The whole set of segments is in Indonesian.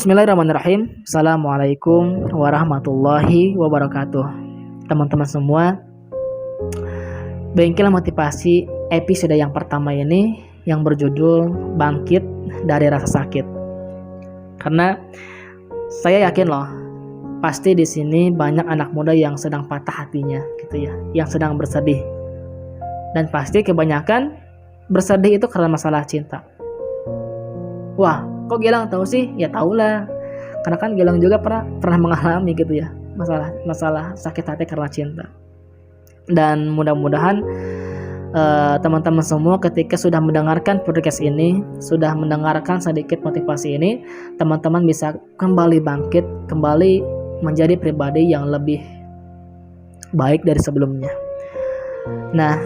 Bismillahirrahmanirrahim. Assalamualaikum warahmatullahi wabarakatuh. Teman-teman semua, Bengkel Motivasi episode yang pertama ini yang berjudul Bangkit dari Rasa Sakit. Karena saya yakin loh, pasti di sini banyak anak muda yang sedang patah hatinya gitu ya, yang sedang bersedih. Dan pasti kebanyakan bersedih itu karena masalah cinta. Wah, kok Gilang tahu sih? Ya tahulah. Karena kan Gilang juga pernah mengalami gitu ya, masalah sakit hati karena cinta. Dan mudah-mudahan teman-teman semua ketika sudah mendengarkan podcast ini, sudah mendengarkan sedikit motivasi ini, teman-teman bisa kembali bangkit, kembali menjadi pribadi yang lebih baik dari sebelumnya. Nah,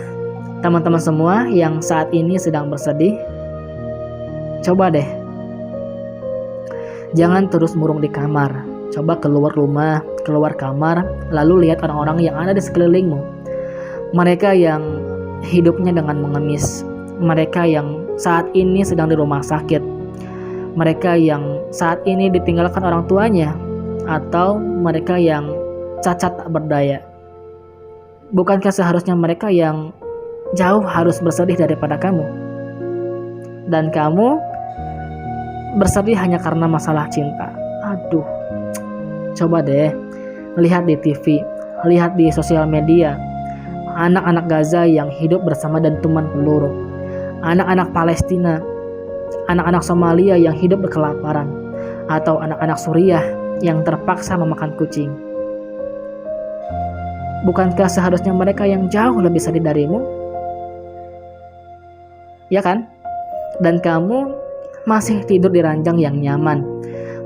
teman-teman semua yang saat ini sedang bersedih, coba deh, jangan terus murung di kamar. Coba keluar rumah, keluar kamar, lalu lihat orang-orang yang ada di sekelilingmu. Mereka yang hidupnya dengan mengemis, mereka yang saat ini sedang di rumah sakit, mereka yang saat ini ditinggalkan orang tuanya, atau mereka yang cacat tak berdaya. Bukankah seharusnya mereka yang jauh harus bersedih daripada kamu? Dan kamu bersedih hanya karena masalah cinta. Aduh, coba deh lihat di TV, lihat di sosial media, anak-anak Gaza yang hidup bersama dentuman peluru, anak-anak Palestina, anak-anak Somalia yang hidup berkelaparan, atau anak-anak Suriah yang terpaksa memakan kucing. Bukankah seharusnya mereka yang jauh lebih sedih darimu? Ya kan? Dan kamu masih tidur di ranjang yang nyaman,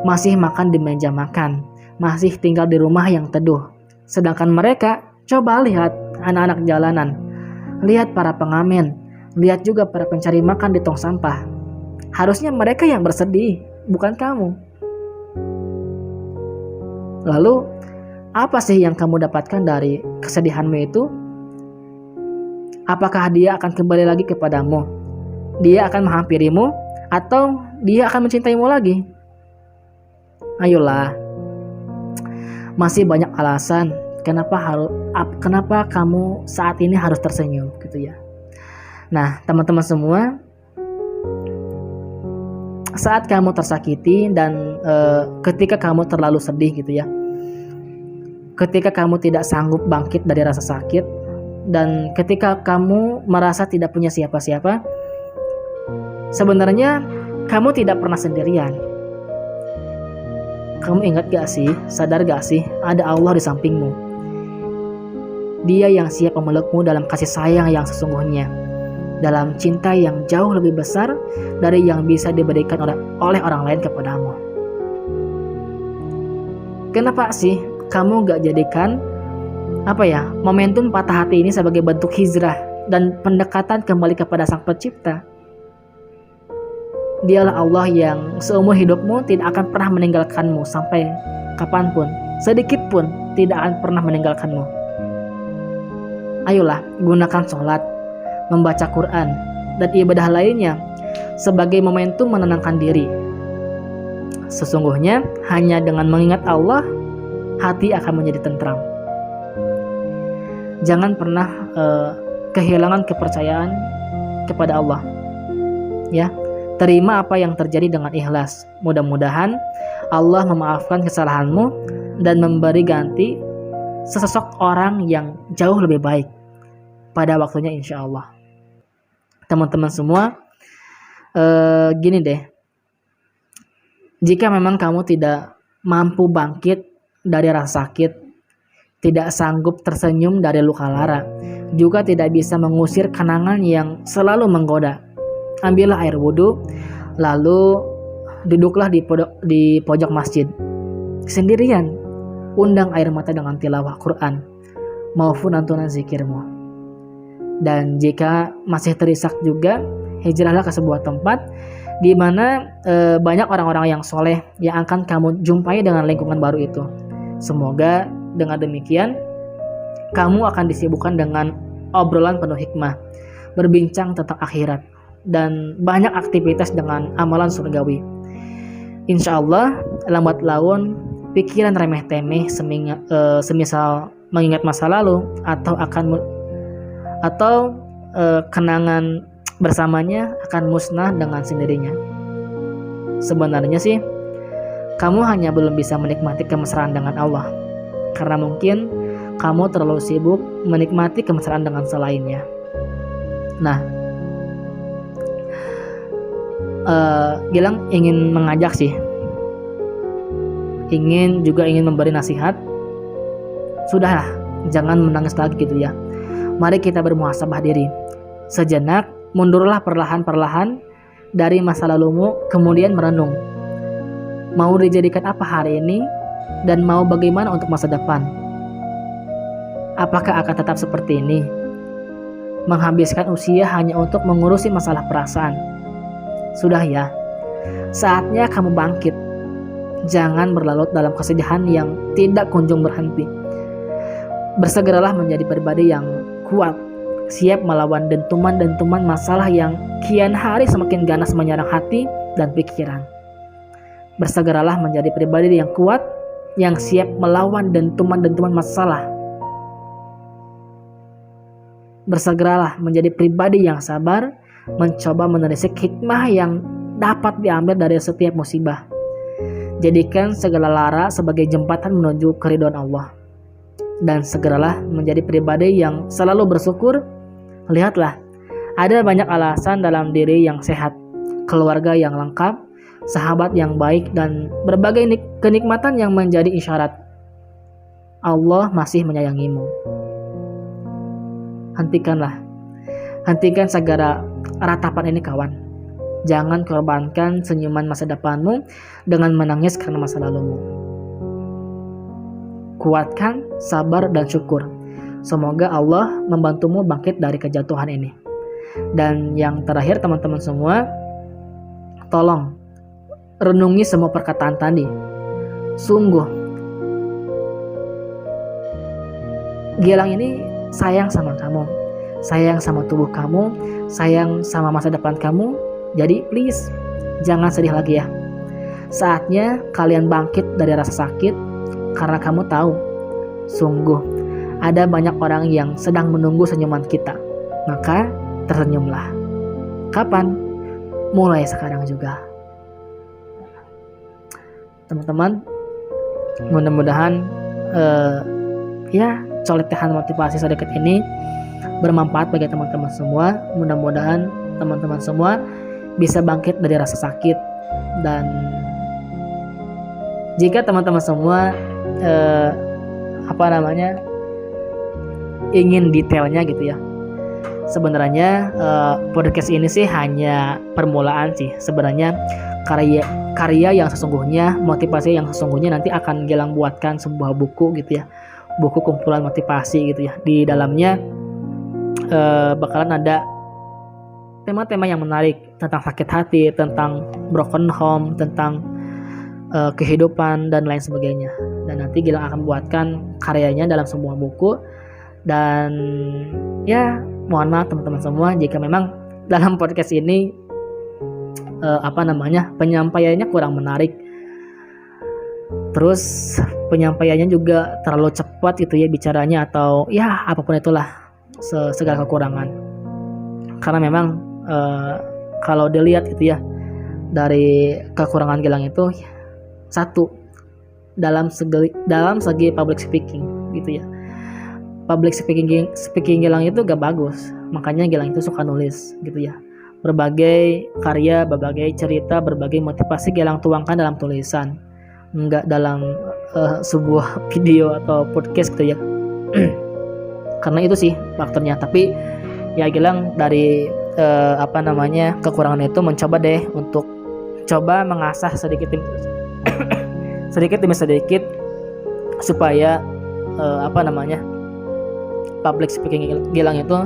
masih makan di meja makan, masih tinggal di rumah yang teduh. Sedangkan mereka, coba lihat anak-anak jalanan, lihat para pengamen, lihat juga para pencari makan di tong sampah. Harusnya mereka yang bersedih, bukan kamu. Lalu, apa sih yang kamu dapatkan dari kesedihanmu itu? Apakah dia akan kembali lagi kepadamu? Dia akan menghampirimu, atau dia akan mencintaimu lagi? Ayolah. Masih banyak alasan kenapa kamu saat ini harus tersenyum gitu ya. Nah, teman-teman semua, saat kamu tersakiti dan ketika kamu terlalu sedih gitu ya, ketika kamu tidak sanggup bangkit dari rasa sakit, dan ketika kamu merasa tidak punya siapa-siapa, sebenarnya kamu tidak pernah sendirian. Kamu ingat gak sih, sadar gak sih, ada Allah di sampingmu. Dia yang siap memelukmu dalam kasih sayang yang sesungguhnya, dalam cinta yang jauh lebih besar dari yang bisa diberikan oleh orang lain kepadamu. Kenapa sih kamu gak jadikan momentum patah hati ini sebagai bentuk hijrah dan pendekatan kembali kepada Sang Pencipta? Dialah Allah yang seumur hidupmu tidak akan pernah meninggalkanmu sampai kapanpun, sedikit pun tidak akan pernah meninggalkanmu. Ayolah, gunakan sholat, membaca Quran, dan ibadah lainnya sebagai momentum menenangkan diri. Sesungguhnya hanya dengan mengingat Allah, hati akan menjadi tentram. Jangan pernah kehilangan kepercayaan kepada Allah. Ya, terima apa yang terjadi dengan ikhlas. Mudah-mudahan Allah memaafkan kesalahanmu dan memberi ganti sesosok orang yang jauh lebih baik pada waktunya, insya Allah. Teman-teman semua, gini deh, jika memang kamu tidak mampu bangkit dari rasa sakit, tidak sanggup tersenyum dari luka lara, juga tidak bisa mengusir kenangan yang selalu menggoda, ambillah air wudhu, lalu duduklah di pojok masjid sendirian, undang air mata dengan tilawah Quran maupun lantunan zikirmu. Dan jika masih terisak juga, hijrahlah ke sebuah tempat di mana banyak orang-orang yang soleh yang akan kamu jumpai dengan lingkungan baru itu. Semoga dengan demikian kamu akan disibukkan dengan obrolan penuh hikmah, berbincang tentang akhirat, dan banyak aktivitas dengan amalan surgawi. Insya Allah lambat laun pikiran remeh temeh semisal mengingat masa lalu atau kenangan bersamanya akan musnah dengan sendirinya. Sebenarnya sih kamu hanya belum bisa menikmati kemesraan dengan Allah karena mungkin kamu terlalu sibuk menikmati kemesraan dengan selainnya. Nah, Gilang ingin mengajak sih, ingin memberi nasihat. Sudahlah, jangan menangis lagi gitu ya. Mari kita bermuhasabah diri sejenak, mundurlah perlahan-perlahan dari masa lalumu, kemudian merenung. Mau dijadikan apa hari ini dan mau bagaimana untuk masa depan? Apakah akan tetap seperti ini? Menghabiskan usia hanya untuk mengurusi masalah perasaan. Sudah ya, saatnya kamu bangkit. Jangan berlarut dalam kesedihan yang tidak kunjung berhenti. Bersegeralah menjadi pribadi yang kuat, siap melawan dentuman-dentuman masalah yang kian hari semakin ganas menyerang hati dan pikiran. Bersegeralah menjadi pribadi yang kuat, yang siap melawan dentuman-dentuman masalah. Bersegeralah menjadi pribadi yang sabar, mencoba menelisik hikmah yang dapat diambil dari setiap musibah. Jadikan segala lara sebagai jembatan menuju keridhaan Allah. Dan segeralah menjadi pribadi yang selalu bersyukur. Lihatlah, ada banyak alasan dalam diri yang sehat, keluarga yang lengkap, sahabat yang baik, dan berbagai kenikmatan yang menjadi isyarat Allah masih menyayangimu. Hentikan segala ratapan ini kawan. Jangan korbankan senyuman masa depanmu dengan menangis karena masa lalumu. Kuatkan, sabar, dan syukur. Semoga Allah membantumu bangkit dari kejatuhan ini. Dan yang terakhir teman-teman semua, tolong renungi semua perkataan tadi. Sungguh, Gilang ini sayang sama kamu, sayang sama tubuh kamu, sayang sama masa depan kamu. Jadi please, jangan sedih lagi ya. Saatnya kalian bangkit dari rasa sakit, karena kamu tahu, sungguh ada banyak orang yang sedang menunggu senyuman kita. Maka tersenyumlah. Kapan? Mulai sekarang juga. Teman-teman, mudah-mudahan colehan motivasi sedikit ini bermanfaat bagi teman-teman semua. Mudah-mudahan teman-teman semua bisa bangkit dari rasa sakit. Dan jika teman-teman semua ingin detailnya gitu ya, sebenarnya podcast ini sih hanya permulaan sih. Sebenarnya karya yang sesungguhnya, motivasi yang sesungguhnya nanti akan Gilang buatkan sebuah buku gitu ya, buku kumpulan motivasi gitu ya. Di dalamnya bakalan ada tema-tema yang menarik tentang sakit hati, tentang broken home, tentang kehidupan dan lain sebagainya. Dan nanti Gilang akan buatkan karyanya dalam sebuah buku. Dan ya, mohon maaf teman-teman semua jika memang dalam podcast ini penyampaiannya kurang menarik, terus penyampaiannya juga terlalu cepat gitu ya bicaranya, atau ya apapun itulah segala kekurangan. Karena memang kalau dilihat gitu ya, dari kekurangan Gilang itu satu, dalam segi public speaking gitu ya. Public speaking Gilang itu gak bagus, makanya Gilang itu suka nulis gitu ya. Berbagai karya, berbagai cerita, berbagai motivasi Gilang tuangkan dalam tulisan, enggak dalam sebuah video atau podcast gitu ya. Karena itu sih faktornya. Tapi ya Gilang dari kekurangan itu mencoba deh untuk coba mengasah sedikit demi sedikit supaya public speaking Gilang itu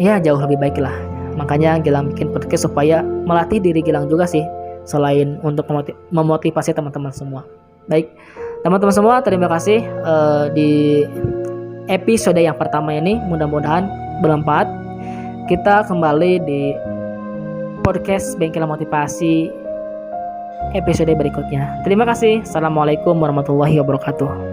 jauh lebih baik lah. Makanya Gilang bikin podcast supaya melatih diri Gilang juga sih, selain untuk memotivasi teman-teman semua. Baik, teman-teman semua, terima kasih di episode yang pertama ini, mudah-mudahan bermanfaat. Kita kembali di podcast Bengkel Motivasi episode berikutnya. Terima kasih. Assalamualaikum warahmatullahi wabarakatuh.